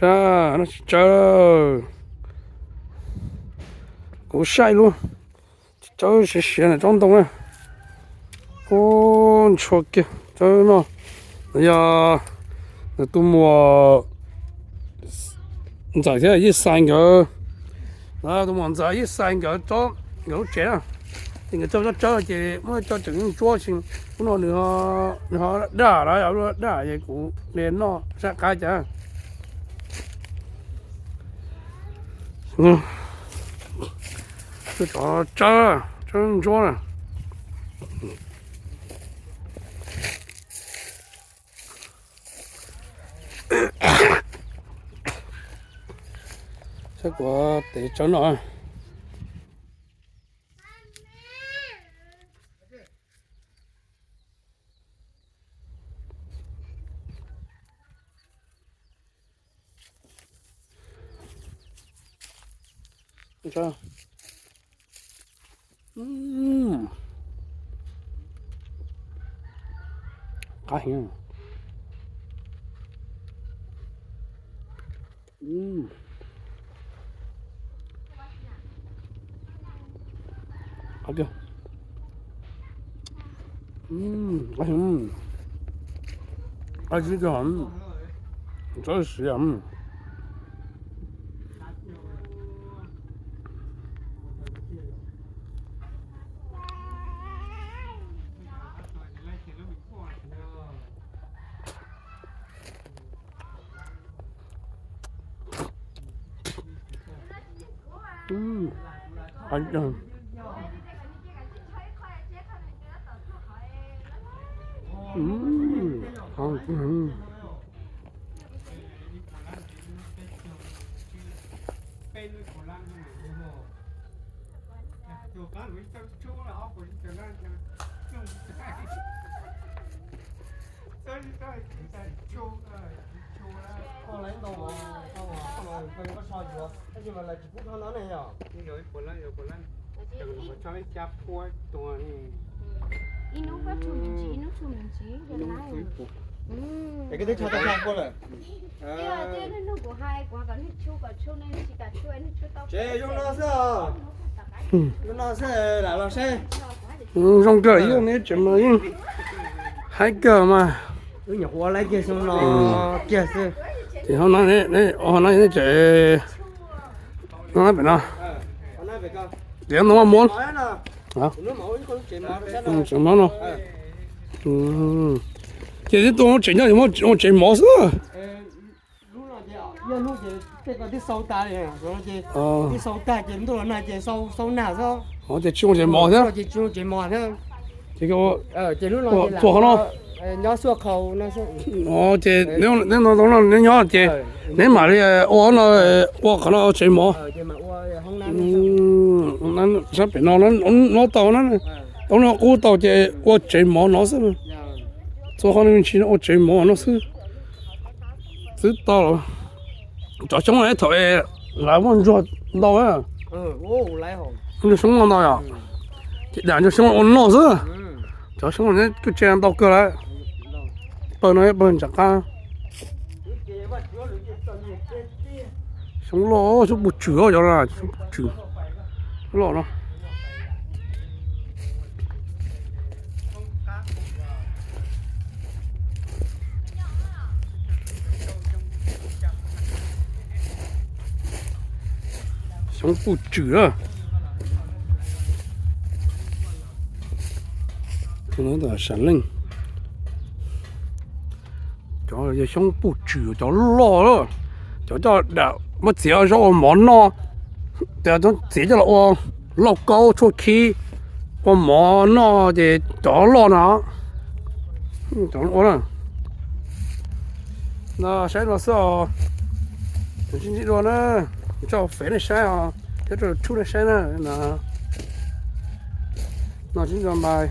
cha nó chờ cú sai luôn chờ sẽ xé này trong đông à con chuột kìa chờ nó giờ nó tụi mua giải thế一三个啊tụi mua giải一三个cho有钱啊这个做这么做整做成nó nữa đá lại rồi đá vậy cũng lên nó sẽ cái chả这找渣真多了。这个得整了。你看。还行。好的。还行。还是个这是呀。还行。好。con lấy đồ xong rồi có soi chưa thế nhưng mà là chỉ phút nó này nhở rồi của lăng đừng có cho cái chắp quaตัวนี่ Inu có chua mình chỉ gần lại. để cái đấy cho tao làm qua rồi Nhưng mà trên nó của hai quả còn hết chua nên chỉ cả chua nên chua tao. chế dùng nó sao dùng nó sẽ là nó sẽ dùng cái gì này chỉ mới hai cái mà cứ nhập qua lấy kia xong nó kia sẽ thì hôm nay này chế nó nói phải nào nói về con để nó muốn nói nè hả nó mẫu con chế mà nó sẽ什么呢这些东西真的我真没事lúc cái đi sâu ta này rồi đi sâu ta chế nó là chế sâu nào sao 我这吃我这毛的， chế mò thế 这个我 chế lúc 做好了。 nó xuất khẩu nó sẽ 我这那东西你要这，你买的我可能这毛， chế mà không nắng 那这边那到那，到那我到这我这毛那是，做好那去我这毛那是，知道了，这什么一头来问做到啊， ô lấy hồn 你什么到呀？两就什么我老是，这什么人就这样到过来，不能不能讲干。 sống lo số bột chứa cho là số bột chứa lo nó sống bột chứa thì nó là sản linh cho là sống bột chứa cho lo đó cho đạo mà chỉ là cho món nó để cho chỉ cho là lọc cao cho khi con món nó để cho lo nó cho nó là nó sẽ là sao chính trị đó nữa cho phế này sai à thế rồi chút này sai nữa là nó chính là bài